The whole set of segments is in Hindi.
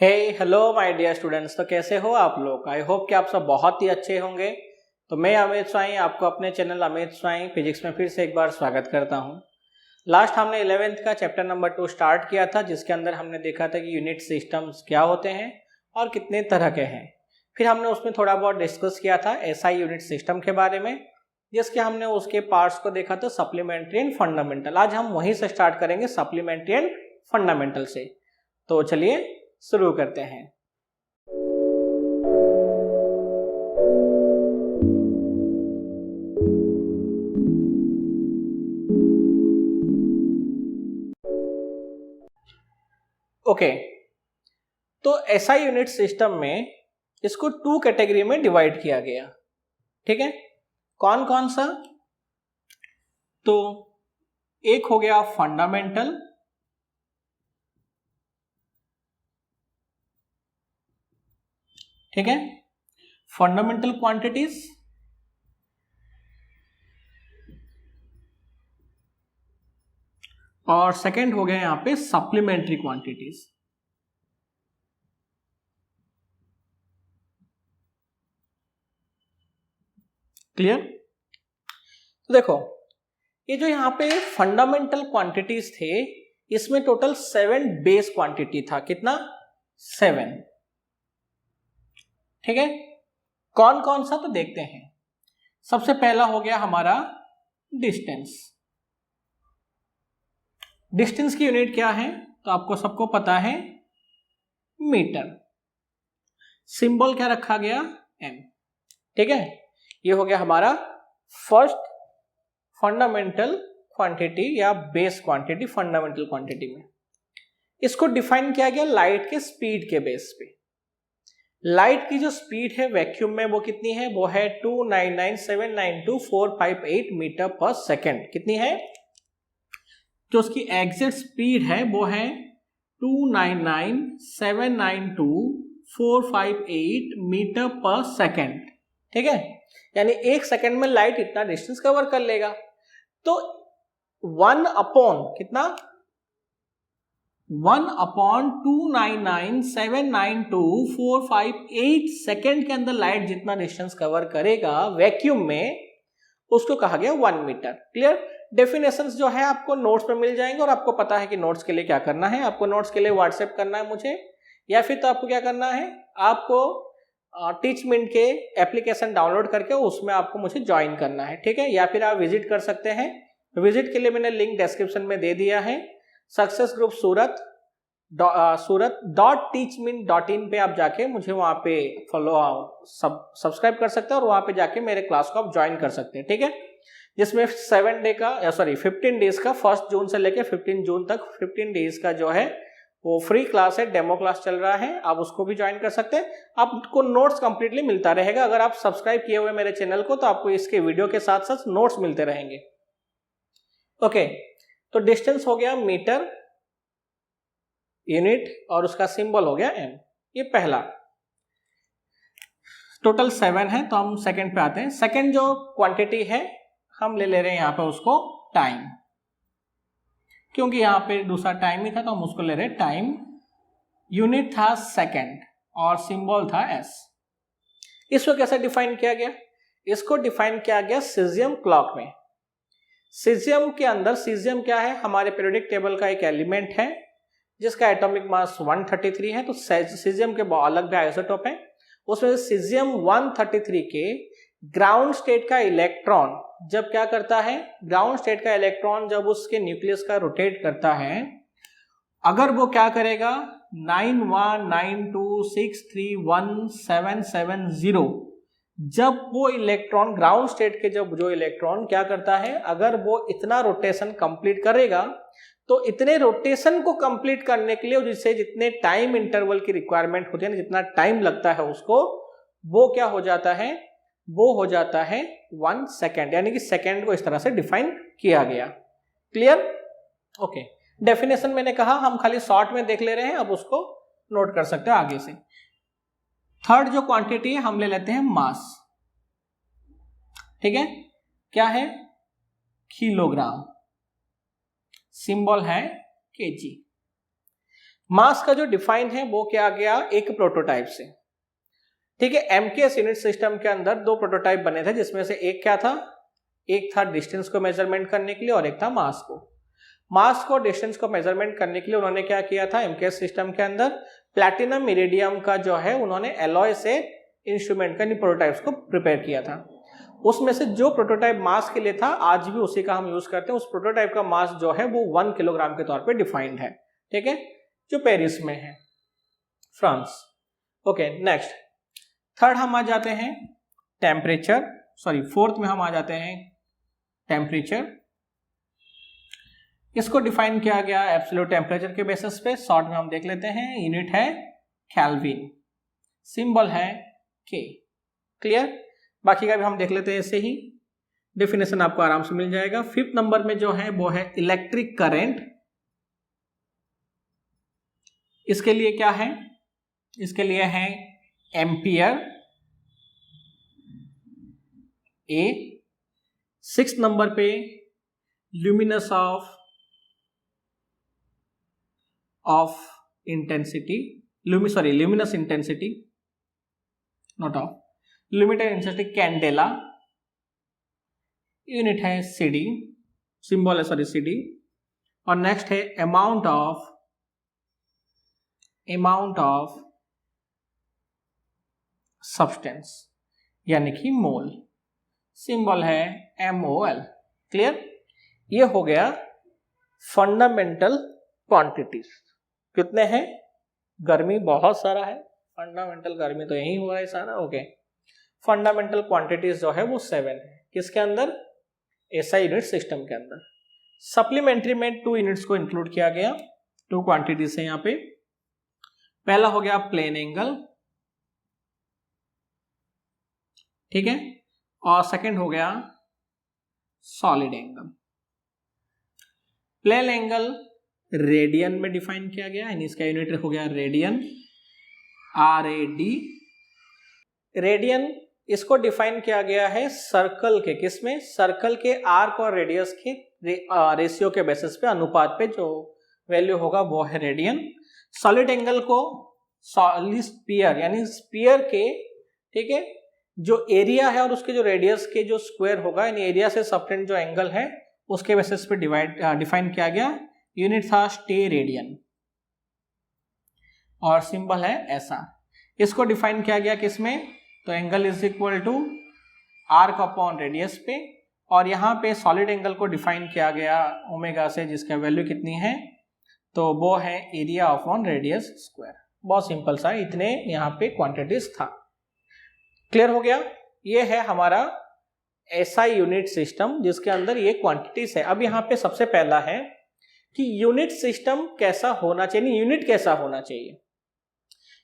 Hey hello my dear students. तो कैसे हो आप लोग? आई होप कि आप सब बहुत ही अच्छे होंगे। तो मैं अमित स्वाई आपको अपने चैनल अमित स्वाई फिजिक्स में फिर से एक बार स्वागत करता हूं। लास्ट हमने 11th का चैप्टर नंबर 2 स्टार्ट किया था, जिसके अंदर हमने देखा था कि यूनिट सिस्टम्स क्या होते हैं और कितने तरह के हैं। फिर हमने उसमें थोड़ा बहुत डिस्कस किया था एसआई यूनिट सिस्टम के बारे में, जिसके हमने उसके पार्ट्स को देखा था सप्लीमेंट्री एंड फंडामेंटल। आज हम वहीं से स्टार्ट करेंगे, सप्लीमेंट्री एंड फंडामेंटल से। तो चलिए शुरू करते हैं। ओके, तो एसआई यूनिट सिस्टम में इसको 2 कैटेगरी में डिवाइड किया गया। ठीक है, कौन कौन सा? तो एक हो गया फंडामेंटल, ठीक है, फंडामेंटल क्वांटिटीज। और सेकंड हो गया यहां पे सप्लीमेंट्री क्वांटिटीज। क्लियर? तो देखो, ये जो यहाँ पे फंडामेंटल क्वांटिटीज थे, इसमें टोटल 7 बेस क्वांटिटी था। कितना? 7। ठीक है, कौन कौन सा? तो देखते हैं। सबसे पहला हो गया हमारा डिस्टेंस। डिस्टेंस की यूनिट क्या है? तो आपको सबको पता है, मीटर। सिंबल क्या रखा गया? एम। ठीक है, ये हो गया हमारा फर्स्ट फंडामेंटल क्वांटिटी या बेस क्वांटिटी फंडामेंटल क्वांटिटी में। इसको डिफाइन किया गया लाइट के स्पीड के बेस पे। लाइट की जो स्पीड है वैक्यूम में वो कितनी है? वो है 299792458 मीटर पर सेकेंड। कितनी है? जो उसकी एग्जैक्ट स्पीड है वो है 299792458 मीटर पर सेकेंड। ठीक है, यानी एक सेकेंड में लाइट इतना डिस्टेंस कवर कर लेगा। तो 1 अपॉन कितना? 1/299792458 सेकेंड के अंदर लाइट जितना डिस्टेंस कवर करेगा वैक्यूम में, उसको कहा गया 1 मीटर। क्लियर? डेफिनेशंस जो है आपको नोट्स में मिल जाएंगे, और आपको पता है कि नोट्स के लिए क्या करना है। आपको नोट्स के लिए व्हाट्सएप करना है मुझे, या फिर तो आपको क्या करना है, आपको टीचमिंट के एप्लीकेशन डाउनलोड करके उसमें आपको मुझे ज्वाइन करना है। ठीक है, या फिर आप विजिट कर सकते हैं। विजिट के लिए मैंने लिंक डिस्क्रिप्शन में दे दिया है। सक्सेस ग्रुप सूरत.teachmint.in पे आप जाके मुझे वहां पे सब्सक्राइब कर सकते हैं, और वहां पे जाके मेरे क्लास को आप ज्वाइन कर सकते हैं। ठीक है, जिसमें 15 डेज का 1 जून से लेकर 15 जून तक 15 डेज का जो है वो फ्री क्लास है, डेमो क्लास चल रहा है। आप उसको भी ज्वाइन कर सकते हैं। आपको नोट्स कंप्लीटली मिलता रहेगा। अगर आप सब्सक्राइब किए हुए मेरे चैनल को, तो आपको इसके वीडियो के साथ साथ नोट्स मिलते रहेंगे। ओके, तो डिस्टेंस हो गया मीटर यूनिट, और उसका सिंबल हो गया एम। ये पहला। टोटल 7 है, तो हम सेकंड पे आते हैं। सेकंड जो क्वांटिटी है हम ले ले रहे हैं यहां पे उसको टाइम, क्योंकि यहां पे दूसरा टाइम ही था तो हम उसको ले रहे हैं टाइम। यूनिट था सेकंड और सिंबल था एस। इसको कैसे डिफाइन किया गया? इसको डिफाइन किया गया सीजियम क्लॉक में। सीजियम के अंदर, सीजियम क्या है? हमारे पीरियोडिक टेबल का एक एलिमेंट है जिसका एटॉमिक मास 133 है। तो सीजियम के अलग भी आइसोटोप है। उसमें सीजियम 133 के ग्राउंड स्टेट का इलेक्ट्रॉन जब क्या करता है, ग्राउंड स्टेट का इलेक्ट्रॉन जब उसके न्यूक्लियस का रोटेट करता है, अगर वो क्या करेगा, 9192631770, जब वो इलेक्ट्रॉन ग्राउंड स्टेट के जब जो इलेक्ट्रॉन क्या करता है, अगर वो इतना रोटेशन कंप्लीट करेगा, तो इतने रोटेशन को कंप्लीट करने के लिए जिससे जितने टाइम इंटरवल की रिक्वायरमेंट होती है ना, जितना टाइम लगता है उसको, वो क्या हो जाता है, वो हो जाता है 1 सेकेंड। यानी कि सेकेंड को इस तरह से डिफाइन किया गया। क्लियर? ओके, डेफिनेशन मैंने कहा हम खाली शॉर्ट में देख ले रहे हैं, अब उसको नोट कर सकते हैं आगे से। थर्ड जो क्वांटिटी है हम ले लेते हैं मास। ठीक है, क्या है? किलोग्राम। सिंबल है केजी। मास का जो डिफाइन है वो क्या गया, एक प्रोटोटाइप से। ठीक है, एमकेएस यूनिट सिस्टम के अंदर दो प्रोटोटाइप बने थे, जिसमें से एक क्या था, एक था डिस्टेंस को मेजरमेंट करने के लिए और एक था मास को। मास को डिस्टेंस को मेजरमेंट करने के लिए उन्होंने क्या किया था, एमकेएस सिस्टम के अंदर प्लैटिनम इरिडियम का जो है उन्होंने एलॉय से इंस्ट्रूमेंट का प्रोटोटाइप्स को प्रिपेयर किया था। उसमें से जो प्रोटोटाइप मास के लिए था, आज भी उसी का हम यूज करते हैं। उस प्रोटोटाइप का मास जो है वो 1 किलोग्राम के तौर पे डिफाइंड है। ठीक है, जो पेरिस में है, फ्रांस। ओके, नेक्स्ट थर्ड हम आ जाते हैं टेम्परेचर, सॉरी फोर्थ में हम आ जाते हैं टेम्परेचर। इसको डिफाइन किया गया एब्सोल्यूट टेम्परेचर के बेसिस पे। शॉर्ट में हम देख लेते हैं, यूनिट है केल्विन, सिंबल है के। क्लियर, बाकी का भी हम देख लेते हैं ऐसे ही, डेफिनेशन आपको आराम से मिल जाएगा। फिफ्थ नंबर में जो है वो है इलेक्ट्रिक करंट। इसके लिए क्या है, इसके लिए है एम्पियर ए। सिक्स नंबर पे luminous of intensity, luminous intensity, not of, limited intensity candela, unit है सीडी, सिंबल है सॉरी सीडी। और नेक्स्ट है अमाउंट ऑफ सब्सटेंस, यानी कि मोल, सिंबल है MOL। क्लियर, ये हो गया फंडामेंटल क्वांटिटीज। कितने हैं, गर्मी बहुत सारा है, फंडामेंटल गर्मी तो यही हुआ है सारा। ओके, फंडामेंटल क्वांटिटीज जो है वो 7 है, किसके अंदर, एसआई यूनिट सिस्टम के अंदर। सप्लीमेंट्री में 2 यूनिट्स को इंक्लूड किया गया, 2 क्वांटिटीज है यहाँ पे। पहला हो गया प्लेन एंगल, ठीक है, और सेकंड हो गया solid angle. Plane angle radian में डिफाइन किया गया, यानी इसका यूनिट हो गया रेडियन, RAD। रेडियन इसको डिफाइन किया गया है सर्कल के, किसमें, सर्कल के आर्क और रेडियस के रेशियो के बेसिस पे, अनुपात पे जो वैल्यू होगा वो है रेडियन। सॉलिड एंगल को सॉलिड स्फीयर, यानी स्फीयर के, ठीक है, जो एरिया है और उसके जो रेडियस के जो स्क्वायर होगा, यानी एरिया से सबटेंड जो एंगल है उसके बेसिस पे डिफाइन किया गया। यूनिट था स्टे रेडियन और सिंबल है SR। इसको डिफाइन किया गया किसमें, तो angle is equal to arc upon radius पे, और यहाँ पे सॉलिड एंगल को डिफाइन किया गया ओमेगा से, जिसका वैल्यू कितनी है, तो वो है एरिया अपॉन रेडियस स्क्वायर। बहुत सिंपल सा, इतने यहाँ पे क्वांटिटीज था। क्लियर हो गया, ये है हमारा SI यूनिट सिस्टम जिसके अंदर ये क्वांटिटीज है। अब यहाँ पे सबसे पहला है कि यूनिट सिस्टम कैसा होना चाहिए, यूनिट कैसा होना चाहिए,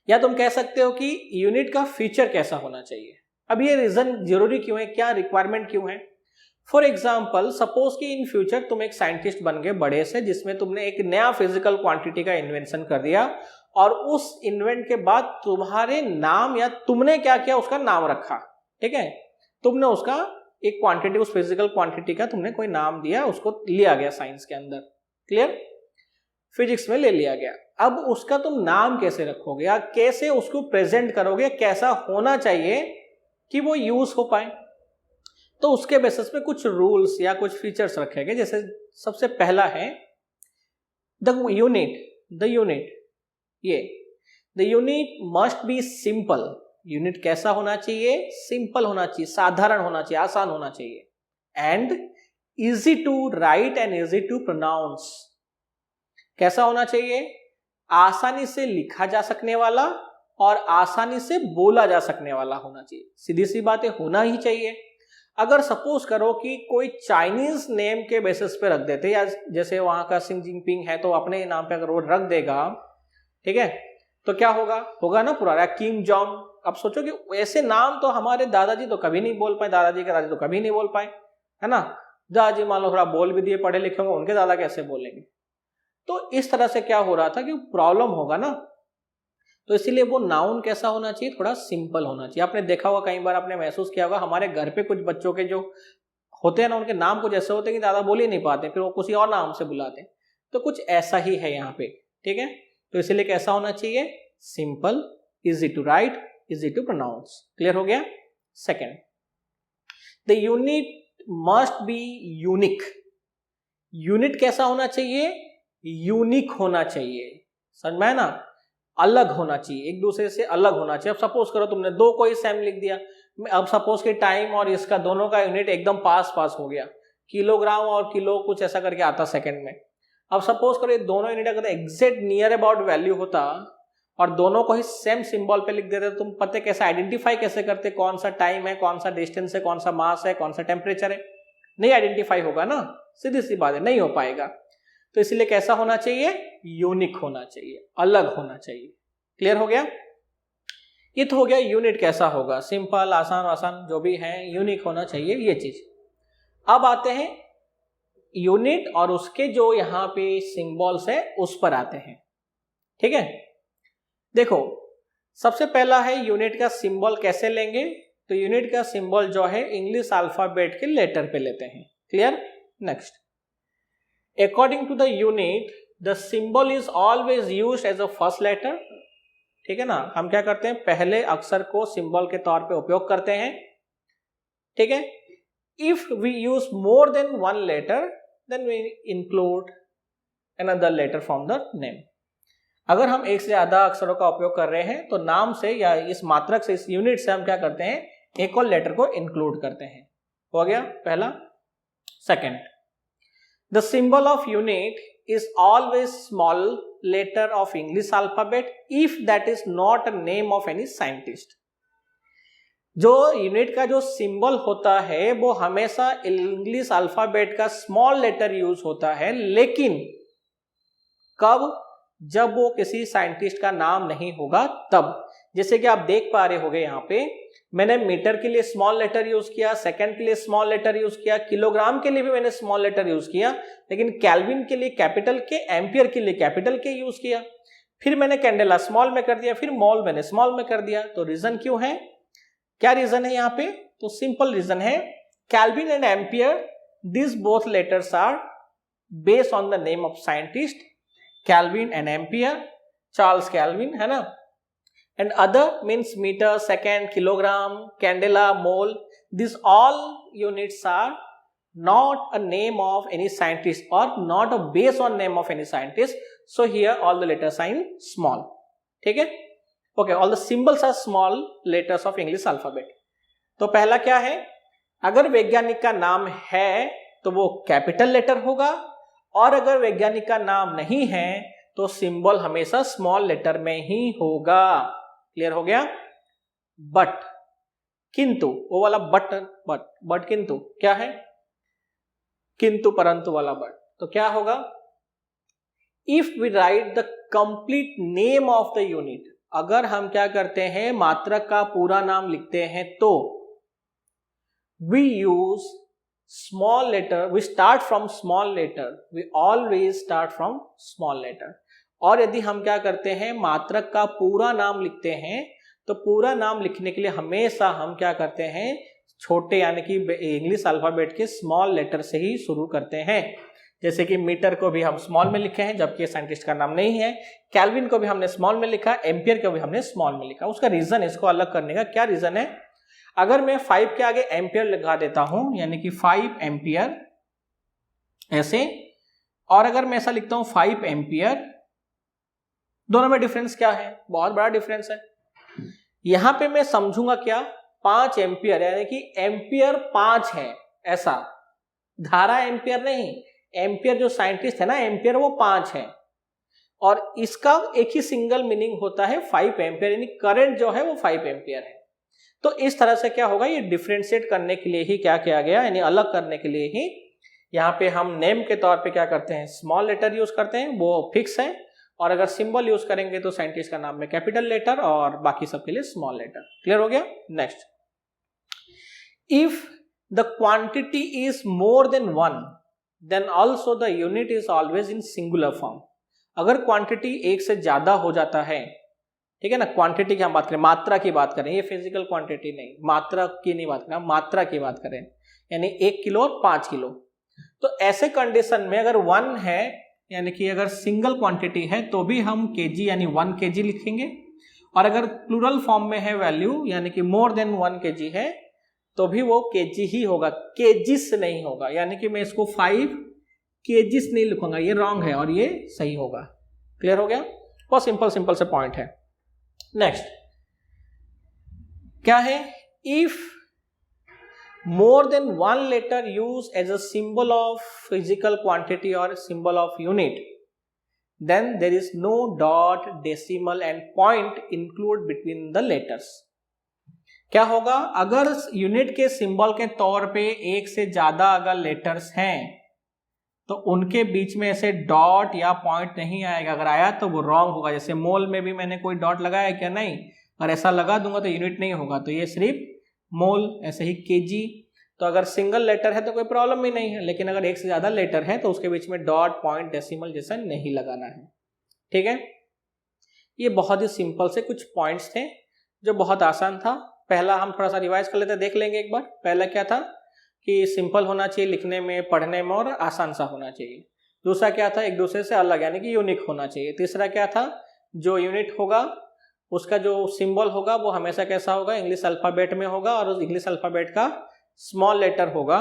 या तुम कह सकते हो कि यूनिट का फीचर कैसा होना चाहिए। अब ये रीजन जरूरी क्यों है, क्या रिक्वायरमेंट क्यों है। फॉर एग्जाम्पल, सपोज कि इन फ्यूचर तुम एक साइंटिस्ट बन गए बड़े से, जिसमें तुमने एक नया फिजिकल क्वांटिटी का इन्वेंशन कर दिया, और उस इन्वेंट के बाद तुम्हारे नाम, या तुमने क्या किया उसका नाम रखा, ठीक है, तुमने उसका एक क्वांटिटी, उस फिजिकल क्वांटिटी का तुमने कोई नाम दिया, उसको लिया गया साइंस के अंदर। क्लियर, फिजिक्स में ले लिया गया। अब उसका तुम नाम कैसे रखोगे, या कैसे उसको प्रेजेंट करोगे, कैसा होना चाहिए कि वो यूज हो पाए, तो उसके बेसिस पे कुछ रूल्स या कुछ फीचर्स रखे गए। जैसे सबसे पहला है the unit must B simple. Unit कैसा होना चाहिए, सिंपल होना चाहिए, साधारण होना चाहिए, आसान होना चाहिए, and easy to write and easy to pronounce. कैसा होना चाहिए, आसानी से लिखा जा सकने वाला और आसानी से बोला जा सकने वाला होना चाहिए। सीधी सी बातें होना ही चाहिए। अगर सपोज करो कि कोई चाइनीज नेम के बेसिस पे रख देते, या जैसे वहां का सी जिनपिंग है तो अपने नाम पे अगर वो रख देगा, ठीक है, तो क्या होगा ना पुराना किंग जॉन्ग। अब सोचो कि ऐसे नाम तो हमारे दादाजी तो कभी नहीं बोल पाए, दादाजी के दादाजी तो कभी नहीं बोल पाए, है ना। दादाजी मान लो थोड़ा बोल भी दिए, पढ़े लिखे होंगे, उनके दादा कैसे बोलेंगे। तो इस तरह से क्या हो रहा था कि प्रॉब्लम होगा ना। तो इसीलिए वो नाउन कैसा होना चाहिए, थोड़ा सिंपल होना चाहिए। आपने देखा होगा, कई बार आपने महसूस किया होगा, हमारे घर पे कुछ बच्चों के जो होते हैं ना, उनके नाम कुछ ऐसे होते हैं कि दादा बोल ही नहीं पाते, फिर वो किसी और नाम से बुलाते हैं। तो कुछ ऐसा ही है यहाँ पे, ठीक है। तो इसीलिए कैसा होना चाहिए, simple, easy to write, easy to pronounce. Clear हो गया। Second, the unit must be unique. Unit कैसा होना चाहिए, यूनिक होना चाहिए, समझ में है ना, अलग होना चाहिए, एक दूसरे से अलग होना चाहिए। अब सपोज करो तुमने दो को ही सेम लिख दिया, अब सपोज कि टाइम और इसका दोनों का यूनिट एकदम पास पास हो गया, किलोग्राम और किलो कुछ ऐसा करके आता सेकंड में। अब सपोज करो ये दोनों यूनिट अगर एग्जैक्ट नियर अबाउट वैल्यू होता और दोनों को ही सेम सिंबल पे लिख देते, तुम पता कैसे आइडेंटिफाई कैसे करते कौन सा टाइम है, कौन सा डिस्टेंस है, कौन सा मास है, कौन सा टेम्परेचर है? नहीं आइडेंटिफाई होगा ना, सीधी सी बात है, नहीं हो पाएगा। तो इसलिए कैसा होना चाहिए, यूनिक होना चाहिए, अलग होना चाहिए। क्लियर हो गया। ये तो हो गया यूनिट कैसा होगा, सिंपल, आसान आसान जो भी है, यूनिक होना चाहिए ये चीज। अब आते हैं यूनिट और उसके जो यहां पे सिंबल्स है उस पर आते हैं। ठीक है, देखो सबसे पहला है यूनिट का सिंबल कैसे लेंगे, तो यूनिट का सिंबल जो है इंग्लिश अल्फाबेट के लेटर पे लेते हैं। Clear. Next, according to the unit the symbol is always used as a first letter. ठीक है ना, हम क्या करते हैं, पहले अक्षर को सिंबल के तौर पे उपयोग करते हैं। ठीक है, if we use more than one letter then we include another letter from the name. अगर हम एक से ज्यादा अक्षरों का उपयोग कर रहे हैं तो नाम से या इस मात्रक से, इस यूनिट से हम क्या करते हैं, एक और लेटर को इंक्लूड करते हैं। हो गया पहला। Second, the symbol of unit is always small letter of English alphabet if that is not a name of any scientist। जो यूनिट का जो सिंबल होता है वो हमेशा इंग्लिश अल्फाबेट का स्मॉल लेटर यूज होता है, लेकिन कब, जब वो किसी साइंटिस्ट का नाम नहीं होगा तब। जैसे कि आप देख पा रहे होंगे यहाँ पे मैंने मीटर के लिए स्मॉल लेटर यूज किया, सेकंड के लिए स्मॉल लेटर यूज किया, किलोग्राम के लिए भी मैंने स्मॉल लेटर यूज किया, लेकिन केल्विन के लिए कैपिटल के, एम्पियर के लिए कैपिटल के यूज किया। फिर मैंने कैंडेला स्मॉल में कर दिया, फिर मोल मैंने स्मॉल में कर दिया। तो रीजन क्यों है, क्या रीजन है यहाँ पे, तो सिंपल रीजन है, Kelvin and ampere this both letters are based on the name of scientist, Kelvin and ampere, Charles Kelvin, है ना। And other means meter, second, kilogram, candela, mole. These all units are not a name of any scientist or not a base on name of any scientist. So here all the letters are in small. ठीक है? Okay, all the symbols are small letters of English alphabet. तो पहला क्या है, अगर वैज्ञानिक का नाम है तो वो कैपिटल लेटर होगा, और अगर वैज्ञानिक का नाम नहीं है तो सिंबल हमेशा स्मॉल लेटर में ही होगा। क्लियर हो गया। बट, किंतु, वो वाला बट किंतु क्या है, किंतु परंतु वाला बट, तो क्या होगा, if we write the complete name of the unit, अगर हम क्या करते हैं मात्रक का पूरा नाम लिखते हैं तो we use small letter, we start from small letter, we always start from small letter. और यदि हम क्या करते हैं मात्रक का पूरा नाम लिखते हैं तो पूरा नाम लिखने के लिए हमेशा हम क्या करते हैं, छोटे यानी कि इंग्लिश अल्फाबेट के स्मॉल लेटर से ही शुरू करते हैं। जैसे कि मीटर को भी हम स्मॉल में लिखे हैं जबकि साइंटिस्ट का नाम नहीं है, केल्विन को भी हमने स्मॉल में लिखा, एम्पियर को भी हमने स्मॉल में लिखा। उसका रीजन, इसको अलग करने का क्या रीजन है, अगर मैं 5 के आगे एम्पियर लगा देता हूं यानी कि 5 एम्पियर ऐसे, और अगर मैं ऐसा लिखता हूं 5 एम्पियर, दोनों में डिफरेंस क्या है, बहुत बड़ा डिफरेंस है। यहां पे मैं समझूंगा क्या, 5 एम्पियर यानी कि एम्पियर 5 है, ऐसा, धारा एम्पियर नहीं, एम्पियर जो साइंटिस्ट है ना एम्पियर वो 5 है, और इसका एक ही सिंगल मीनिंग होता है 5 एम्पियर, यानी करंट जो है वो 5 एम्पियर है। तो इस तरह से क्या होगा, ये डिफरेंशिएट करने के लिए ही क्या किया गया, यानी अलग करने के लिए ही यहाँ पे हम नेम के तौर पे क्या करते हैं, स्मॉल लेटर यूज करते हैं, वो फिक्स है, और अगर सिंबल यूज करेंगे तो साइंटिस्ट का नाम में कैपिटल लेटर और बाकी सब के लिए स्मॉल लेटर। क्लियर हो गया। Next, if the quantity is more than 1 then also the unit is always in singular form. अगर क्वांटिटी एक से ज्यादा हो जाता है, ठीक है ना, क्वांटिटी की हम बात करें, मात्रा की बात करें, ये फिजिकल क्वांटिटी नहीं, मात्रा की नहीं बात करें, मात्रा की बात करें, यानी 1 किलो और 5 किलो, तो ऐसे कंडीशन में अगर 1 है यानी कि अगर सिंगल क्वांटिटी है तो भी हम केजी यानी 1 kg लिखेंगे, और अगर प्लूरल फॉर्म में है वैल्यू यानी कि मोर देन 1 kg है तो भी वो केजी ही होगा, केजिस नहीं होगा। यानी कि मैं इसको 5 केजिस नहीं लिखूंगा, ये रॉन्ग है और ये सही होगा। क्लियर हो गया? बहुत सिंपल से पॉइंट है। नेक्स्ट क्या है? If more than one letter used as a symbol of physical quantity or symbol of unit, then there is no dot, decimal and point include between the letters. क्या होगा? अगर यूनिट के सिंबल के तौर पे एक से ज्यादा अगर लेटर्स हैं तो उनके बीच में ऐसे डॉट या पॉइंट नहीं आएगा। अगर आया तो वो रॉन्ग होगा। जैसे मोल में भी मैंने कोई डॉट लगाया क्या? नहीं। और ऐसा लगा दूंगा तो यूनिट नहीं होगा, तो ये सिर्फ मोल। ऐसे ही केजी, तो अगर सिंगल लेटर है तो कोई प्रॉब्लम ही नहीं है, लेकिन अगर एक से ज्यादा लेटर है तो उसके बीच में डॉट, पॉइंट, डेसिमल जैसा नहीं लगाना है। ठीक है, ये बहुत ही सिंपल से कुछ पॉइंट्स थे जो बहुत आसान था। पहला हम थोड़ा सा रिवाइज कर लेते, देख लेंगे एक बार। पहला क्या था कि सिंपल होना चाहिए लिखने में, पढ़ने में, और आसान सा होना चाहिए। दूसरा क्या था? एक दूसरे से अलग यानी कि यूनिक होना चाहिए। तीसरा क्या था? जो यूनिट होगा उसका जो सिंबल होगा वो हमेशा कैसा होगा? इंग्लिश अल्फाबेट में होगा, और उस इंग्लिश अल्फाबेट का स्मॉल लेटर होगा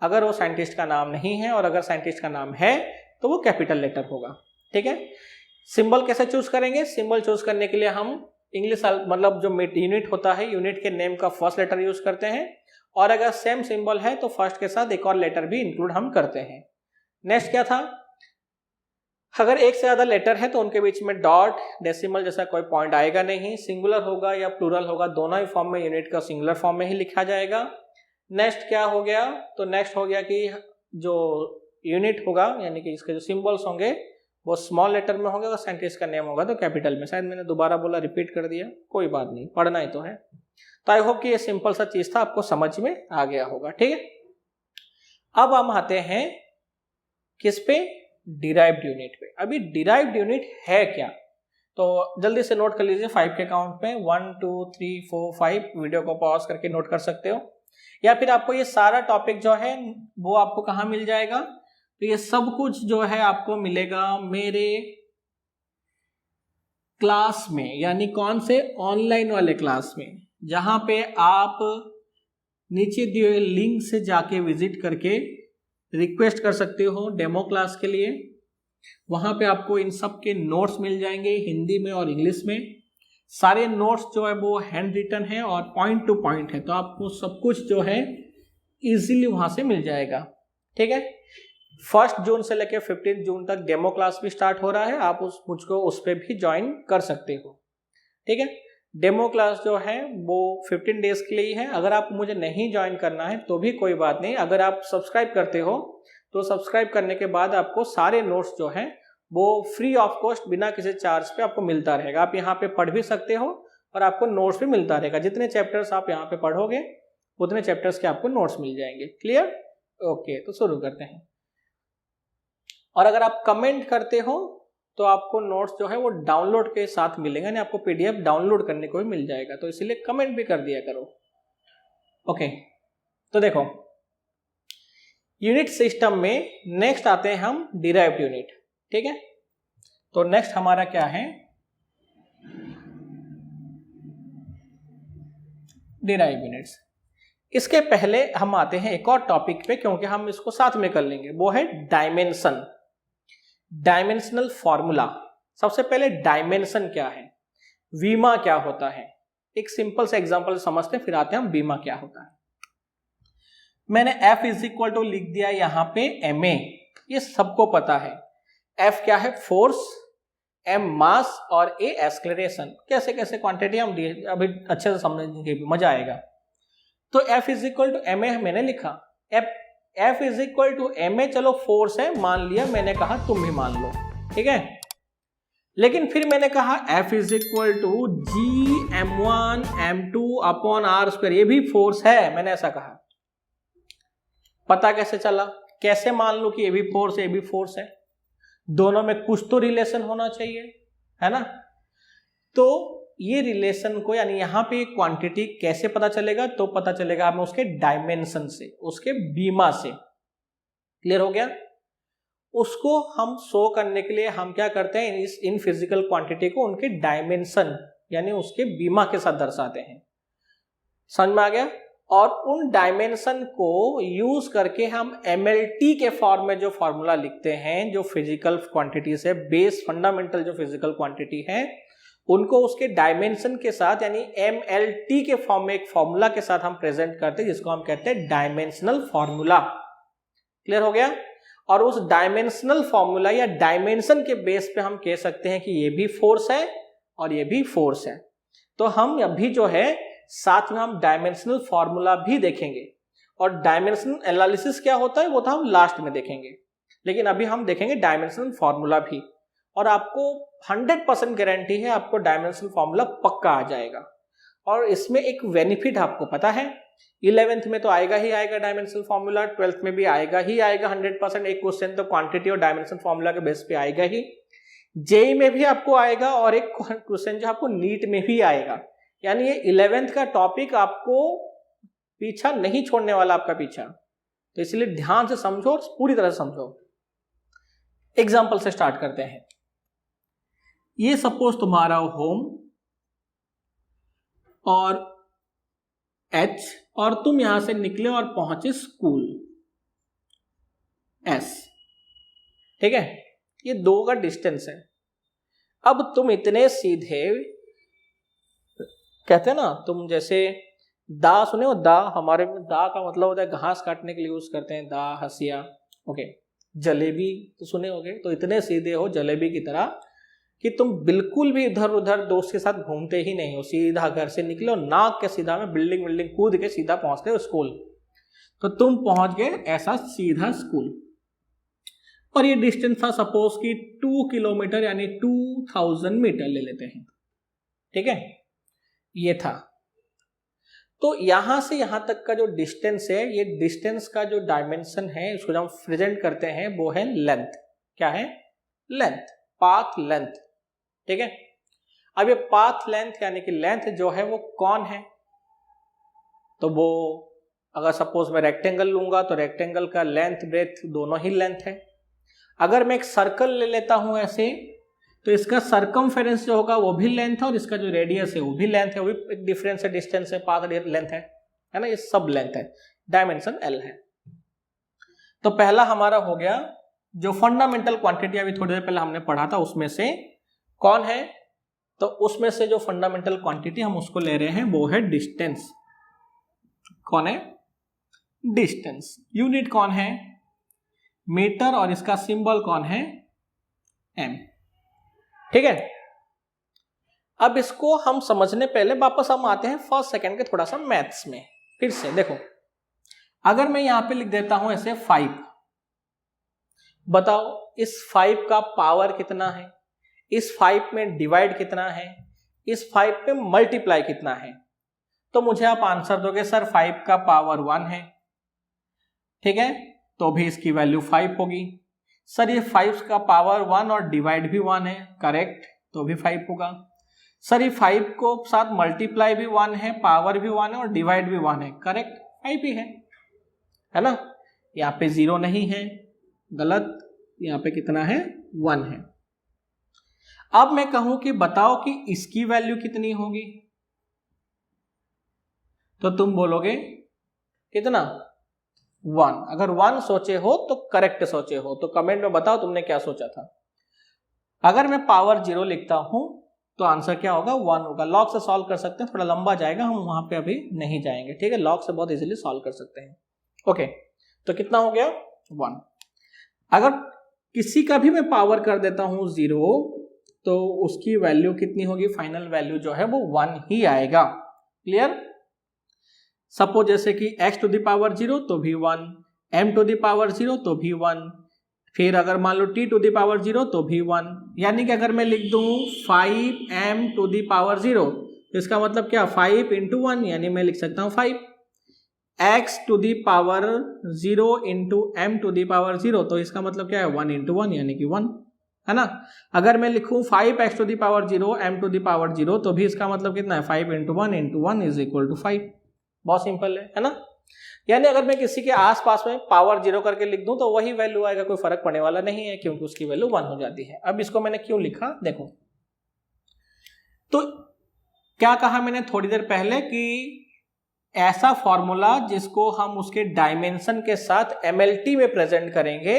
अगर वो साइंटिस्ट का नाम नहीं है, और अगर साइंटिस्ट का नाम है तो वो कैपिटल लेटर होगा। ठीक है, सिंबल कैसे चूज करेंगे? सिंबल चूज करने के लिए हम इंग्लिश मतलब जो यूनिट होता है, यूनिट के नेम का फर्स्ट लेटर यूज करते हैं, और अगर सेम सिंबल है तो फर्स्ट के साथ एक और लेटर भी इंक्लूड हम करते हैं। नेक्स्ट क्या था? अगर एक से ज्यादा लेटर है तो उनके बीच में डॉट, डेसिमल जैसा कोई पॉइंट आएगा नहीं। सिंगुलर होगा या प्लूरल होगा, दोनों ही फॉर्म में यूनिट का सिंगुलर फॉर्म में ही लिखा जाएगा। नेक्स्ट क्या हो गया? तो नेक्स्ट हो गया कि जो यूनिट होगा यानी कि इसके जो सिंबल्स होंगे वो स्मॉल लेटर में होंगे, अगर साइंटिस्ट का नेम होगा तो कैपिटल में। शायद मैंने दोबारा बोला, रिपीट कर दिया, कोई बात नहीं, पढ़ना ही तो है। तो आई होप कि ये सिंपल सा चीज था, आपको समझ में आ गया होगा। ठीक है, अब हम आते हैं किस पे? डिराइव्ड यूनिट पे। अभी डिराइव्ड यूनिट है क्या? तो जल्दी से नोट कर लीजिए 5 के काउंट पे। 1 2 3 4 5। वीडियो को पॉज करके नोट कर सकते हो, या फिर आपको ये सारा टॉपिक जो है वो आपको कहाँ मिल जाएगा? तो ये सब कुछ जो है आपको मिलेगा मेरे क्लास में, यानी कौन से? ऑनलाइन वाले क्लास में, जहां पे आप नीचे दिए हुए लिंक से जाके विजिट करके रिक्वेस्ट कर सकते हो डेमो क्लास के लिए। वहां पे आपको इन सब के नोट्स मिल जाएंगे हिंदी में और इंग्लिश में। सारे नोट्स जो है वो हैंड रिटन है और पॉइंट टू पॉइंट है, तो आपको सब कुछ जो है इजीली वहां से मिल जाएगा। ठीक है, 1 जून से लेकर 15 जून तक डेमो क्लास भी स्टार्ट हो रहा है, आप मुझको उस पर भी ज्वाइन कर सकते हो। ठीक है, डेमो क्लास जो है वो 15 डेज के लिए ही है। अगर आप मुझे नहीं ज्वाइन करना है तो भी कोई बात नहीं, अगर आप सब्सक्राइब करते हो तो सब्सक्राइब करने के बाद आपको सारे नोट्स जो हैं वो फ्री ऑफ कॉस्ट बिना किसी चार्ज पे आपको मिलता रहेगा। आप यहाँ पे पढ़ भी सकते हो और आपको नोट्स भी मिलता रहेगा। जितने चैप्टर्स आप यहाँ पे पढ़ोगे उतने चैप्टर्स के आपको नोट्स मिल जाएंगे। क्लियर? ओके, तो शुरू करते हैं। और अगर आप कमेंट करते हो तो आपको नोट्स जो है वो डाउनलोड के साथ मिलेंगे, यानी आपको पीडीएफ डाउनलोड करने को भी मिल जाएगा, तो इसीलिए कमेंट भी कर दिया करो। ओके, तो देखो यूनिट सिस्टम में नेक्स्ट आते हैं हम डिराइव्ड यूनिट। ठीक है, तो नेक्स्ट हमारा क्या है? Derived units. इसके पहले हम आते हैं एक और टॉपिक पे, क्योंकि हम इसको साथ में कर लेंगे, वो है डायमेंशन, डायमेंशनल फॉर्मूला। सबसे पहले डायमेंशन क्या है, वीमा क्या होता है, एक सिंपल सा एग्जांपल समझते हैं, फिर आते हैं हम वीमा क्या होता है। मैंने F इज इक्वल टू लिख दिया यहाँ पे ma, ये सबको पता है। F क्या है? फोर्स, M मास और A एक्सेलरेशन। कैसे कैसे क्वांटिटी हम अभी अच्छे से समझेंगे, मजा आएगा। तो F is equal to ma मैंने लिखा, F is equal to ma, चलो फोर्स है मान लिया, मैंने कहा तुम भी मान लो। ठीक है, लेकिन फिर मैंने कहा F is equal to Gm1 M2 upon R square, ये भी फोर्स है, मैंने ऐसा कहा। पता कैसे चला? कैसे मान लो कि ये भी फोर्स है, ये भी फोर्स है? दोनों में कुछ तो रिलेशन होना चाहिए, है ना? तो ये रिलेशन को, यानी यहां पे क्वांटिटी कैसे पता चलेगा? तो पता चलेगा हमें उसके डायमेंशन से, उसके बीमा से। क्लियर हो गया? उसको हम शो करने के लिए हम क्या करते हैं, इस इन फिजिकल क्वांटिटी को उनके डायमेंशन यानी उसके बीमा के साथ दर्शाते हैं। समझ में आ गया? और उन डायमेंशन को यूज करके हम MLT के फॉर्म में जो फॉर्मूला लिखते हैं, जो फिजिकल क्वांटिटी से बेस फंडामेंटल जो फिजिकल क्वांटिटी है, उनको उसके डायमेंशन के साथ यानी MLT के फॉर्म में एक फॉर्मूला के साथ हम प्रेजेंट करते हैं, जिसको हम कहते हैं डायमेंशनल फॉर्मूला। क्लियर हो गया? और उस डायमेंशनल फॉर्मूला या डायमेंशन के बेस पे हम कह सकते हैं कि ये भी फोर्स है और ये भी फोर्स है। तो हम अभी जो है साथ में हम डायमेंशनल फॉर्मूला भी देखेंगे, और डायमेंशनल एनालिसिस क्या होता है वो तो हम लास्ट में देखेंगे, लेकिन अभी हम देखेंगे डायमेंशनल फॉर्मूला भी। और आपको 100% गारंटी है आपको डायमेंशनल फॉर्मूला पक्का आ जाएगा। और इसमें एक बेनिफिट आपको पता है, 11th में तो आएगा ही आएगा डायमेंशनल फॉर्मूला, 12th में भी आएगा ही आएगा 100%। एक क्वेश्चन तो क्वांटिटी और डायमेंशनल फॉर्मूला के बेस पे आएगा ही। जेई में भी आपको आएगा, और एक क्वेश्चन जो आपको नीट में भी आएगा। यानी ये 11th का टॉपिक आपको पीछा नहीं छोड़ने वाला, आपका पीछा। तो इसलिए ध्यान से समझो और पूरी तरह से समझो। एग्जाम्पल से स्टार्ट करते हैं। ये सपोज तुम्हारा होम और H, और तुम यहां से निकले और पहुंचे स्कूल S। ठीक है, ये 2 का डिस्टेंस है। अब तुम इतने सीधे, कहते हैं ना, तुम जैसे दा सुने हो, दा हमारे में दा का मतलब होता है घास काटने के लिए यूज करते हैं, दा हसिया। ओके, जलेबी तो सुने होगे। तो इतने सीधे हो जलेबी की तरह कि तुम बिल्कुल भी इधर उधर दोस्त के साथ घूमते ही नहीं हो, सीधा घर से निकले और नाक के सीधा में बिल्डिंग कूद के सीधा पहुंचते हो स्कूल। तो तुम पहुंच गए ऐसा सीधा स्कूल, और ये डिस्टेंस था सपोज कि 2 किलोमीटर यानी 2000 मीटर ले लेते हैं। ठीक है, ये था। तो यहां से यहां तक का जो डिस्टेंस है, ये डिस्टेंस का जो डायमेंशन है, इसको जब हम प्रेजेंट करते हैं वो है लेंथ। क्या है? Length, path length. ठीक है, अब ये पाथ लेंथ यानी कि लेंथ जो है वो कौन है? तो वो अगर सपोज मैं रेक्टेंगल लूंगा तो रेक्टेंगल का लेंथ ब्रेथ दोनों ही लेंथ है। अगर मैं एक सर्कल ले लेता हूं ऐसे, तो इसका सर्कमफेरेंस जो होगा वो भी लेंथ है, और इसका जो रेडियस है वो भी लेंथ है, वो भी एक डिफरेंस है, डिस्टेंस है, पाथ लेंथ है ना, ये सब लेंथ है, डायमेंशन L है। तो पहला हमारा हो गया जो फंडामेंटल क्वांटिटी अभी थोड़ी देर पहले हमने पढ़ा था, उसमें से कौन है? तो उसमें से जो फंडामेंटल क्वांटिटी हम उसको ले रहे हैं वो है डिस्टेंस। कौन है? डिस्टेंस। यूनिट कौन है? मीटर, और इसका सिंबल कौन है? M। ठीक है, अब इसको हम समझने पहले वापस हम आते हैं फर्स्ट सेकंड के थोड़ा सा मैथ्स में। फिर से देखो, अगर मैं यहां पे लिख देता हूं ऐसे 5, बताओ इस 5 का पावर कितना है, इस 5 में डिवाइड कितना है, इस 5 में मल्टीप्लाई कितना है? तो मुझे आप आंसर दोगे सर 5 का पावर 1 है। ठीक है, तो भी इसकी वैल्यू 5 होगी। सर ये 5 का पावर 1 और डिवाइड भी 1 है, करेक्ट, तो भी 5 होगा। सर ये 5 को साथ मल्टीप्लाई भी 1 है, पावर भी 1 है और डिवाइड भी 1 है, करेक्ट, 5 ही है ना। यहाँ पे 0 नहीं है, गलत, यहाँ पे कितना है? 1 है। अब मैं कहूं कि बताओ कि इसकी वैल्यू कितनी होगी, तो तुम बोलोगे कितना? 1। अगर 1 सोचे हो तो करेक्ट सोचे हो, तो कमेंट में बताओ तुमने क्या सोचा था। अगर मैं पावर 0 लिखता हूं तो आंसर क्या होगा? 1 होगा। लॉग से सॉल्व कर सकते हैं, थोड़ा लंबा जाएगा, हम वहां पे अभी नहीं जाएंगे। ठीक है, लॉग से बहुत इजीली सॉल्व कर सकते हैं। ओके, तो कितना हो गया? 1। अगर किसी का भी मैं पावर कर देता हूं 0, तो उसकी वैल्यू कितनी होगी? फाइनल वैल्यू जो है वो 1 ही आएगा। क्लियर? सपोज जैसे कि x टू द पावर 0 तो भी 1, m टू द पावर 0 तो भी 1, फिर अगर मान लो t टू द पावर 0 तो भी 1। यानी कि अगर मैं लिख दूं 5m टू द पावर 0, तो इसका मतलब क्या? 5 इंटू 1, यानी मैं लिख सकता हूं 5। x to the power 0 into m to the power 0, तो इसका मतलब क्या है? 1 इंटू 1 यानी कि 1, है ना। अगर मैं लिखूं 5x to the power 0 m to the power 0, तो भी इसका मतलब कितना है? 5 into 1 into 1 is equal to 5। बहुत सिंपल है ना। यानी अगर मैं किसी के आसपास में पावर 0 करके लिख दूं तो वही वैल्यू आएगा, कोई फर्क पड़ने वाला नहीं है क्योंकि उसकी वैल्यू 1 हो जाती है। अब इसको मैंने क्यों लिखा देखो, तो क्या कहा मैंने थोड़ी देर पहले कि ऐसा फॉर्मूला जिसको हम उसके डायमेंशन के साथ MLT में प्रेजेंट करेंगे,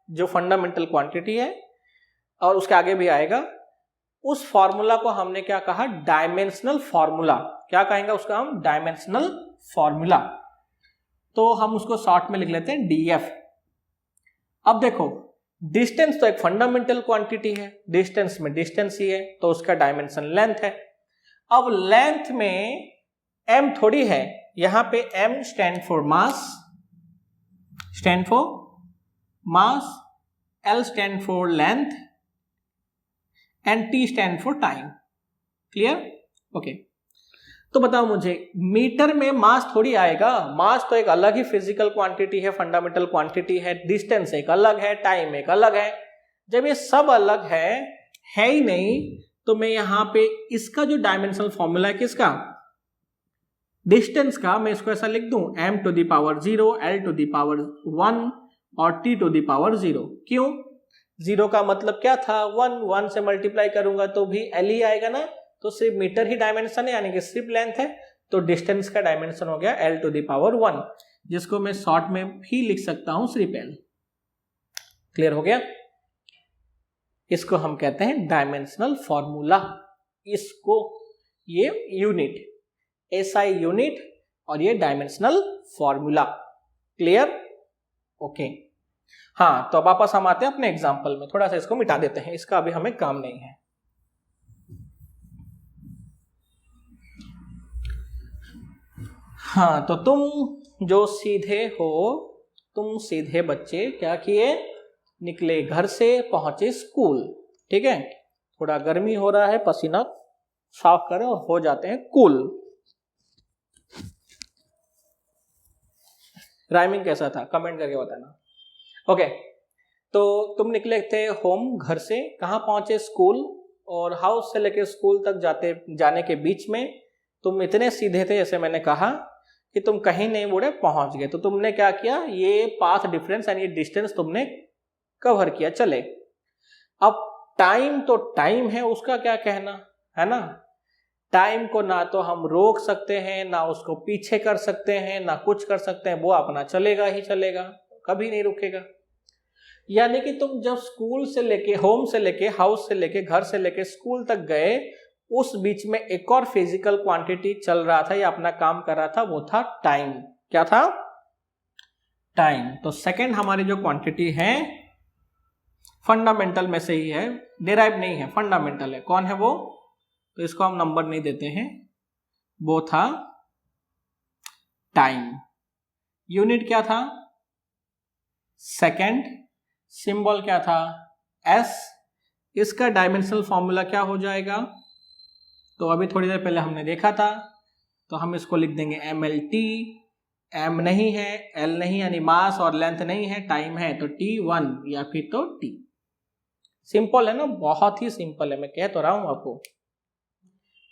जो फंडामेंटल क्वांटिटी है और उसके आगे भी आएगा, उस फॉर्मूला को हमने क्या कहा, डायमेंशनल फॉर्मूला। क्या कहेंगे उसका हम, डायमेंशनल फॉर्मूला। तो हम उसको शॉर्ट में लिख लेते हैं DF। अब देखो डिस्टेंस तो एक फंडामेंटल क्वांटिटी है, डिस्टेंस में डिस्टेंस ही है तो उसका डायमेंशन लेंथ है। अब लेंथ में m थोड़ी है, यहां पे m stand for mass, L stand for length and T stand for time. Clear? Okay. तो बताओ मुझे, मीटर में मास थोड़ी आएगा, मास तो एक अलग ही फिजिकल क्वांटिटी है, फंडामेंटल क्वांटिटी है, डिस्टेंस एक अलग है, टाइम एक अलग है। जब ये सब अलग है ही नहीं, तो मैं यहां पे इसका जो डायमेंशनल फॉर्मूला है किसका, डिस्टेंस का, मैं इसको ऐसा लिख दूं m to the power 0, L to the power 1 और T टू द पावर 0। क्यों? 0 का मतलब क्या था, 1 से मल्टीप्लाई करूंगा तो भी L ही आएगा ना, तो सिर्फ मीटर ही डायमेंशन है, यानी कि सिर्फ लेंथ है, तो डिस्टेंस का डायमेंशन हो गया L टू द पावर 1, जिसको मैं शॉर्ट में भी लिख सकता हूं सिर्फ L। क्लियर हो गया? इसको हम कहते हैं डायमेंशनल फॉर्मूला। इसको, ये यूनिट SI यूनिट और ये डायमेंशनल फॉर्मूला। क्लियर? ओके। हाँ, तो अब वापस हम आते हैं अपने एग्जांपल में, थोड़ा सा इसको मिटा देते हैं, इसका अभी हमें काम नहीं है। हाँ, तो तुम जो सीधे हो, तुम सीधे बच्चे क्या किए, निकले घर से, पहुंचे स्कूल। ठीक है, थोड़ा गर्मी हो रहा है, पसीना साफ करें और हो जाते हैं कूल। राइमिंग कैसा था कमेंट करके बताना। ओके, तो तुम निकले थे होम, घर से, कहाँ पहुंचे, स्कूल, और हाउस से लेके स्कूल तक जाने के बीच में तुम इतने सीधे थे, जैसे मैंने कहा कि तुम कहीं नहीं मुड़े, पहुंच गए। तो तुमने क्या किया, ये पाथ डिफरेंस यानी डिस्टेंस तुमने कवर किया, चले। अब टाइम तो टाइम है, उसका क्या कहना है ना, टाइम को ना तो हम रोक सकते हैं, ना उसको पीछे कर सकते हैं, ना कुछ कर सकते हैं, वो अपना चलेगा ही चलेगा, कभी नहीं रुकेगा। यानी कि तुम जब स्कूल से लेके, होम से लेके, हाउस से लेके, घर से लेके स्कूल तक गए, उस बीच में एक और फिजिकल क्वांटिटी चल रहा था या अपना काम कर रहा था, वो था टाइम। क्या था? टाइम। तो सेकंड हमारी जो क्वांटिटी है फंडामेंटल में से ही है, डिराइव नहीं है, फंडामेंटल है। कौन है वो? तो इसको हम नंबर नहीं देते हैं, वो था टाइम। यूनिट क्या था? सेकंड। सिंबल क्या था? S। इसका डायमेंशनल फॉर्मूला क्या हो जाएगा? तो अभी थोड़ी देर पहले हमने देखा था, तो हम इसको लिख देंगे MLT। M नहीं है, L नहीं, यानी मास और लेंथ नहीं है, टाइम है, तो T1 या फिर तो T। सिंपल है ना, बहुत ही सिंपल है, मैं कह तो रहा हूं आपको।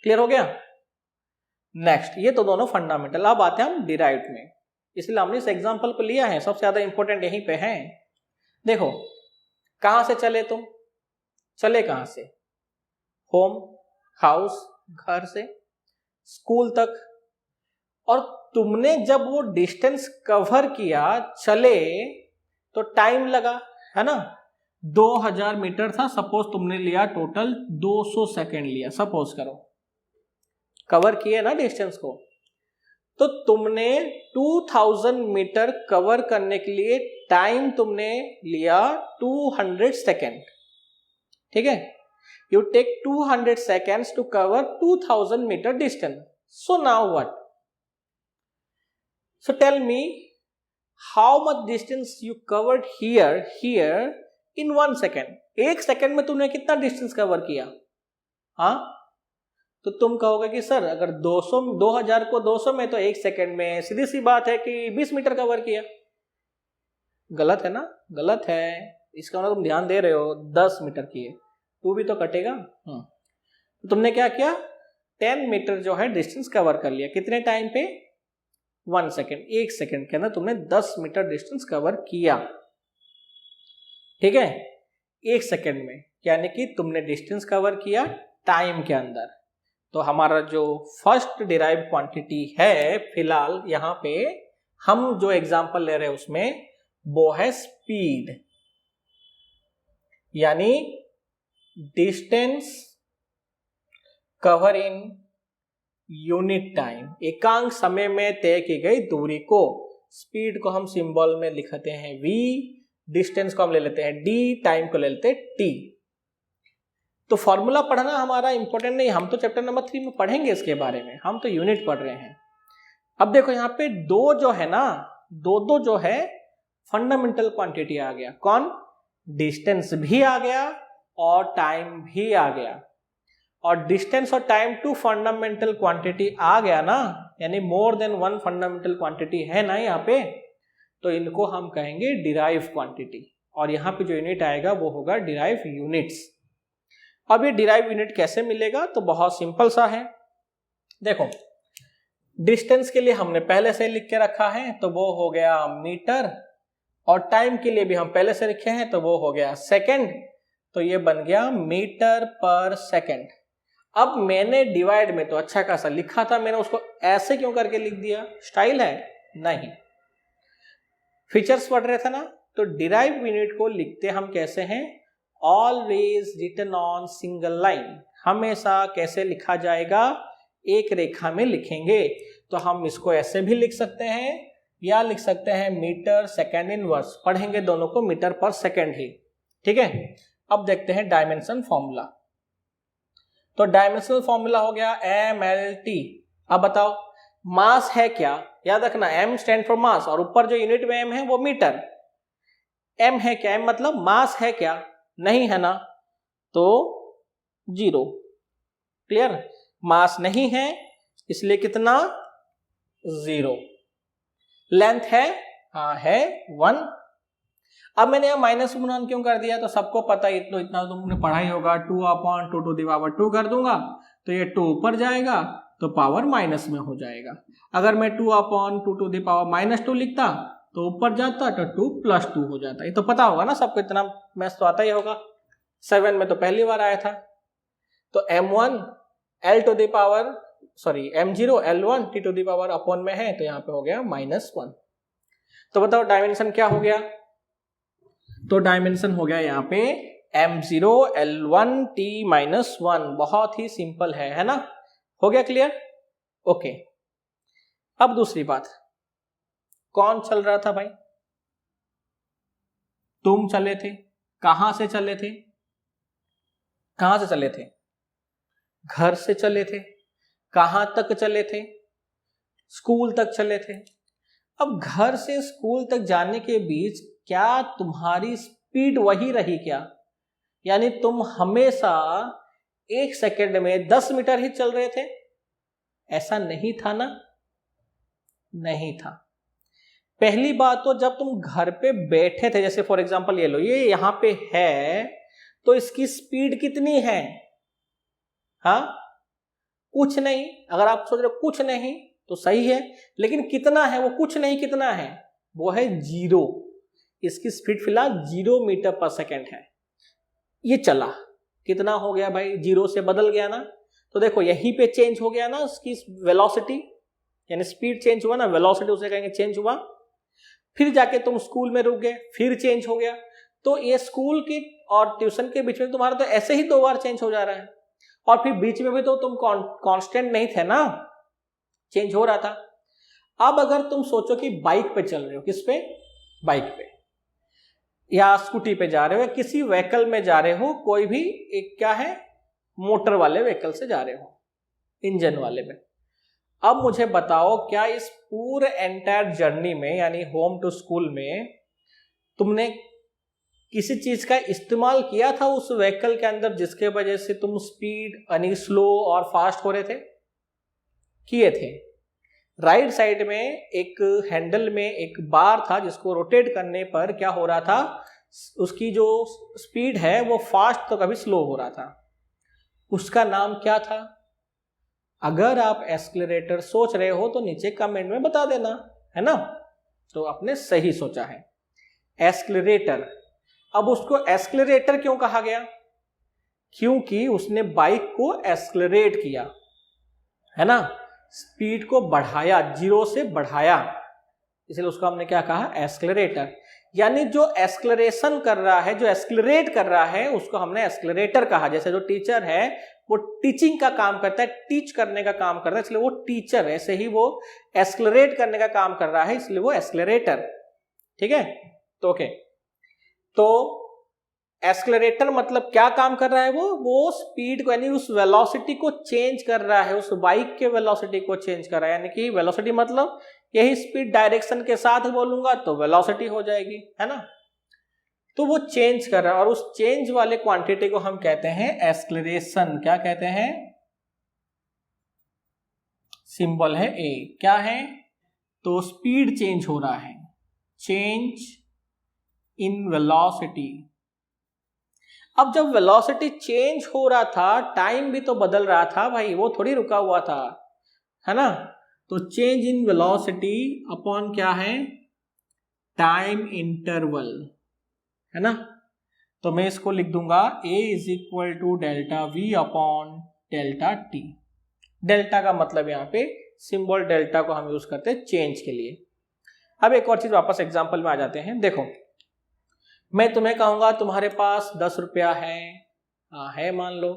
क्लियर हो गया? नेक्स्ट, ये तो दोनों फंडामेंटल। अब आते हैं हम डिराइव्ड में, इसलिए हमने इस एग्जांपल को लिया है, सबसे ज्यादा इंपॉर्टेंट यहीं पे है। देखो, कहां से चले तुम, चले कहां से, होम, हाउस, घर से स्कूल तक, और तुमने जब वो डिस्टेंस कवर किया, चले, तो टाइम लगा, है ना। 2000 मीटर था, सपोज तुमने लिया टोटल 200 सेकेंड लिया, सपोज करो, कवर किए ना डिस्टेंस को, तो तुमने 2000 मीटर कवर करने के लिए टाइम तुमने लिया 200 सेकेंड। ठीक है, you take 200 seconds to cover 2000 meter distance. So now what? So tell me how much distance you covered here in 1 second. 1 second में तुमने कितना डिस्टेंस कवर किया? हाँ, तो तुम कहोगे कि सर अगर 2000 को 200 में, तो 1 सेकेंड में सीधी सी बात है कि 20 मीटर कवर किया। गलत है ना, गलत है। इसका मतलब तुम ध्यान दे रहे हो, 10 मीटर किए, 2 भी तो कटेगा। तो तुमने क्या किया, 10 मीटर जो है डिस्टेंस कवर कर लिया, कितने टाइम पे? 1 सेकेंड, 1 सेकेंड के अंदर तुमने 10 मीटर डिस्टेंस कवर किया, ठीक है, 1 सेकेंड में, यानी कि तुमने डिस्टेंस कवर किया टाइम के अंदर। तो हमारा जो फर्स्ट डिराइव क्वांटिटी है फिलहाल यहाँ पे हम जो एग्जांपल ले रहे हैं उसमें वो है स्पीड, यानी distance cover in unit time, एकांक समय में तय की गई दूरी को, स्पीड को हम सिंबल में लिखते हैं v, डिस्टेंस को हम ले लेते हैं d, टाइम को ले लेते हैं t। तो फॉर्मूला पढ़ना हमारा इंपॉर्टेंट नहीं, हम तो चैप्टर नंबर 3 में पढ़ेंगे इसके बारे में, हम तो यूनिट पढ़ रहे हैं। अब देखो यहाँ पे दो जो है ना, दो जो है फंडामेंटल क्वांटिटी आ गया, कौन, डिस्टेंस भी आ गया और टाइम भी आ गया, और डिस्टेंस और टाइम टू फंडामेंटल क्वांटिटी आ गया ना, यानी मोर देन वन फंडामेंटल क्वांटिटी है ना यहाँ पे, तो इनको हम कहेंगे डिराइव क्वांटिटी, और यहाँ पे जो यूनिट आएगा वो होगा डिराइव यूनिट्स। अब ये डिराइव यूनिट कैसे मिलेगा, तो बहुत सिंपल सा है। देखो डिस्टेंस के लिए हमने पहले से लिख के रखा है, तो वो हो गया मीटर, और टाइम के लिए भी हम पहले से लिखे हैं, तो वो हो गया सेकंड, तो ये बन गया मीटर पर सेकंड। अब मैंने डिवाइड में तो अच्छा खासा लिखा था, मैंने उसको ऐसे क्यों करके लिख दिया, स्टाइल है, नहीं, फीचर्स पढ़ रहे थे ना। तो डिराइव यूनिट को लिखते हम कैसे हैं, always written on single line, हमेशा कैसे लिखा जाएगा, एक रेखा में लिखेंगे। तो हम इसको ऐसे भी लिख सकते हैं या लिख सकते हैं मीटर सेकेंड इनवर्स, पढ़ेंगे दोनों को मीटर पर सेकेंड ही, ठीक है। अब देखते हैं डायमेंशन फॉर्मूला। तो डायमेंशनल फॉर्मूला हो गया MLT। अब बताओ मास है क्या, याद रखना M स्टैंड फॉर मास, और ऊपर जो यूनिट में M है वो मीटर। M है क्या, M मतलब मास है क्या, नहीं है ना, तो 0, क्लियर, मास नहीं है इसलिए कितना 0, लेंथ है, हाँ है 1। अब मैंने यहाँ -1 क्यों कर दिया, तो सबको पता है, इतना तुमने पढ़ा ही होगा, 2/2 कर दूंगा तो ये 2 ऊपर जाएगा तो पावर माइनस में हो जाएगा। अगर मैं 2/2 लिखता तो ऊपर जाता तो 2 + 2 हो जाता। ये तो पता होगा ना सबको, इतना मैथ्स तो आता ही होगा, 7 में तो पहली बार आया था। तो M0 L1 T⁻, अपॉन में है तो यहाँ पे हो गया -1। तो बताओ डायमेंशन क्या हो गया, तो डायमेंशन हो गया यहाँ पे M0 L1 T-1, बहुत ही सिंपल है ना, हो गया क्लियर, ओके। अब दूसरी बात, कौन चल रहा था भाई, तुम चले थे, कहां से चले थे, कहां से चले थे, घर से चले थे, कहां तक चले थे, स्कूल तक चले थे। अब घर से स्कूल तक जाने के बीच क्या तुम्हारी स्पीड वही रही क्या, यानी तुम हमेशा 1 सेकेंड में 10 मीटर ही चल रहे थे, ऐसा नहीं था ना, नहीं था। पहली बात तो जब तुम घर पे बैठे थे, जैसे फॉर एग्जांपल ये लो, ये यहां पे है तो इसकी स्पीड कितनी है, हाँ कुछ नहीं। अगर आप सोच रहे हो कुछ नहीं तो सही है, लेकिन कितना है, वो कुछ नहीं कितना है, वो है 0। इसकी स्पीड फिलहाल 0 मीटर पर सेकेंड है। ये चला, कितना हो गया भाई, 0 से बदल गया ना, तो देखो यहीं पे चेंज हो गया ना उसकी वेलोसिटी, यानी स्पीड चेंज हुआ ना, वेलोसिटी उसे कहेंगे चेंज हुआ। फिर जाके तुम स्कूल में रुक गए, फिर चेंज हो गया। तो ये स्कूल की और ट्यूशन के बीच में तुम्हारा तो ऐसे ही 2 बार चेंज हो जा रहा है, और फिर बीच में भी तो तुम कांस्टेंट नहीं थे ना, चेंज हो रहा था। अब अगर तुम सोचो कि बाइक पे चल रहे हो, किस पे, बाइक पे या स्कूटी पे जा रहे हो, या किसी व्हीकल में जा रहे हो, कोई भी एक क्या है मोटर वाले व्हीकल से जा रहे हो, इंजन वाले में। अब मुझे बताओ क्या इस पूरे एंटायर जर्नी में, यानी होम टू स्कूल में, तुमने किसी चीज का इस्तेमाल किया था उस व्हीकल के अंदर जिसके वजह से तुम स्पीड यानी स्लो और फास्ट हो रहे थे, किए थे। राइट साइड में एक हैंडल में एक बार था जिसको रोटेट करने पर क्या हो रहा था, उसकी जो स्पीड है वो फास्ट तो कभी स्लो हो रहा था, उसका नाम क्या था, अगर आप एक्सेलरेटर सोच रहे हो तो नीचे कमेंट में बता देना, है ना। तो आपने सही सोचा है, एक्सेलरेटर। अब उसको एक्सेलरेटर क्यों कहा गया? क्योंकि उसने बाइक को एक्सेलरेट किया, है ना, स्पीड को बढ़ाया, 0 से बढ़ाया, इसलिए उसको हमने क्या कहा? एक्सेलरेटर। यानी जो एक्सेलरेशन कर रहा है, जो एक्सेलरेट कर रहा है, उसको हमने एक्सेलरेटर कहा। जैसे जो टीचर है वो टीचिंग का काम करता है, टीच करने का काम करता है, इसलिए वो टीचर है। ऐसे ही वो एक्सेलरेट करने का काम कर रहा है, इसलिए वो एक्सेलरेटर। ठीक है, तो ओके, तो एक्सेलरेटर मतलब क्या काम कर रहा है? वो स्पीड को, यानी उस वेलोसिटी को चेंज कर रहा है, उस बाइक के वेलोसिटी को चेंज कर रहा है। यानी कि वेलोसिटी मतलब यही स्पीड डायरेक्शन के साथ बोलूंगा तो वेलोसिटी हो जाएगी, है ना। तो वो चेंज कर रहा है और उस चेंज वाले क्वांटिटी को हम कहते हैं एक्सेलरेशन। क्या कहते हैं? सिंबल है ए। क्या है? तो स्पीड चेंज हो रहा है, चेंज इन वेलोसिटी। अब जब वेलोसिटी चेंज हो रहा था, टाइम भी तो बदल रहा था भाई, वो थोड़ी रुका हुआ था, है ना। तो चेंज इन वेलोसिटी अपॉन क्या है? टाइम इंटरवल, है ना। तो मैं इसको लिख दूंगा a is equal to delta v upon delta t. Delta का मतलब यहाँ पे सिंबल डेल्टा को हम यूज करते हैं चेंज के लिए। अब एक और चीज, वापस एग्जांपल में आ जाते हैं। देखो, मैं तुम्हें कहूंगा तुम्हारे पास 10 रुपया है, हाँ है मान लो,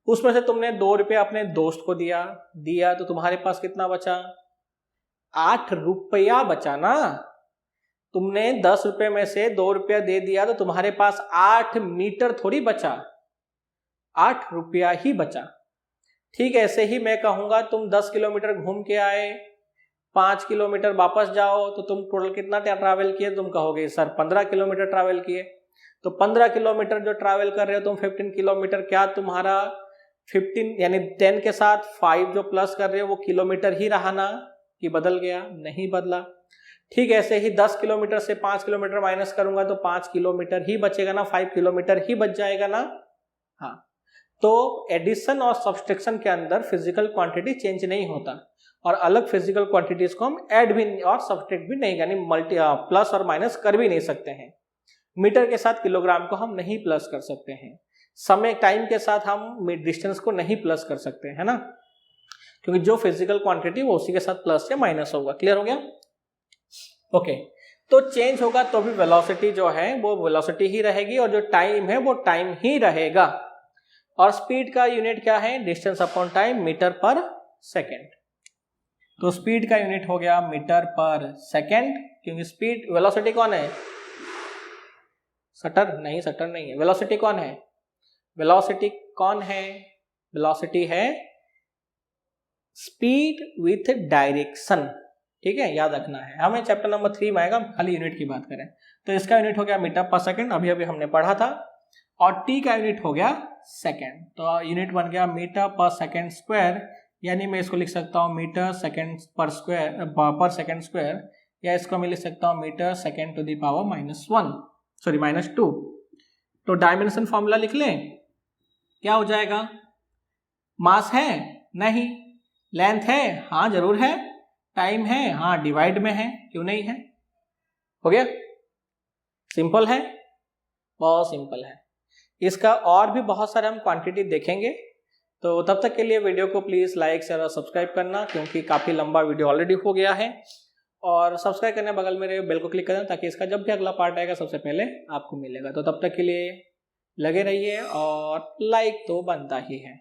उसमें से तुमने 2 रुपया अपने दोस्त को दिया तो तुम्हारे पास कितना बचा? 8 रुपया बचा ना। तुमने 10 रुपये में से 2 रुपया दे दिया तो तुम्हारे पास 8 मीटर थोड़ी बचा, 8 रुपया ही बचा। ठीक है, ऐसे ही मैं कहूंगा तुम 10 किलोमीटर घूम के आए, 5 किलोमीटर वापस जाओ, तो तुम टोटल कितना ट्रैवल किए? तुम कहोगे सर 15 किलोमीटर ट्रैवल किए। तो 15 किलोमीटर जो ट्रैवल कर रहे हो तुम 15 किलोमीटर, क्या तुम्हारा 15 यानी 10 के साथ 5 जो प्लस कर रहे हो वो किलोमीटर ही रहा ना, कि बदल गया? नहीं बदला। ठीक है, ऐसे ही 10 किलोमीटर से 5 किलोमीटर माइनस करूंगा तो 5 किलोमीटर ही बचेगा ना, 5 किलोमीटर ही बच जाएगा ना। हाँ, तो एडिशन और सब्सट्रैक्शन के अंदर फिजिकल क्वांटिटी चेंज नहीं होता, और अलग फिजिकल क्वांटिटीज को हम ऐड भी और सब्सट्रैक्ट भी नहीं, यानी मल्टी प्लस और माइनस कर भी नहीं सकते हैं। मीटर के साथ किलोग्राम को हम नहीं प्लस कर सकते हैं, समय टाइम के साथ हम डिस्टेंस को नहीं प्लस कर सकते, है ना, क्योंकि जो फिजिकल क्वांटिटी वो उसी के साथ प्लस या माइनस होगा। क्लियर हो गया? ओके, तो चेंज होगा तो भी वेलोसिटी जो है वो वेलोसिटी ही रहेगी, और जो टाइम है वो टाइम ही रहेगा। और स्पीड का यूनिट क्या है? डिस्टेंस अपॉन टाइम, मीटर पर सेकेंड। तो स्पीड का यूनिट हो गया मीटर पर सेकेंड, क्योंकि स्पीड, वेलोसिटी कौन है? सटर नहीं है। वेलोसिटी कौन है? वेलोसिटी है स्पीड विथ डायरेक्शन। ठीक है, याद रखना है, हमें चैप्टर नंबर 3 में आएगा, खाली यूनिट की बात करें तो इसका यूनिट हो गया मीटर पर सेकेंड, अभी हमने पढ़ा था। और टी का यूनिट हो गया सेकेंड, तो यूनिट बन गया मीटर पर सेकेंड स्क्वायर, यानी मैं इसको लिख सकता हूँ मीटर सेकेंड पर सेकेंड स्क्वायर, या इसको मैं लिख सकता हूँ metre second to the power -2। तो डायमेंशन फॉर्मूला लिख लें, क्या हो जाएगा? मास है? नहीं। लेंथ है? हाँ जरूर है। टाइम है? हाँ डिवाइड में है, क्यों नहीं है? हो गया, सिंपल है, बहुत सिंपल है। इसका और भी बहुत सारे हम क्वांटिटी देखेंगे, तो तब तक के लिए वीडियो को प्लीज लाइक शेयर और सब्सक्राइब करना, क्योंकि काफी लंबा वीडियो ऑलरेडी हो गया है। और सब्सक्राइब करने बगल में बेल को क्लिक करना, ताकि इसका जब भी अगला पार्ट आएगा सबसे पहले आपको मिलेगा। तो तब तक के लिए लगे रहिए, और लाइक तो बनता ही है।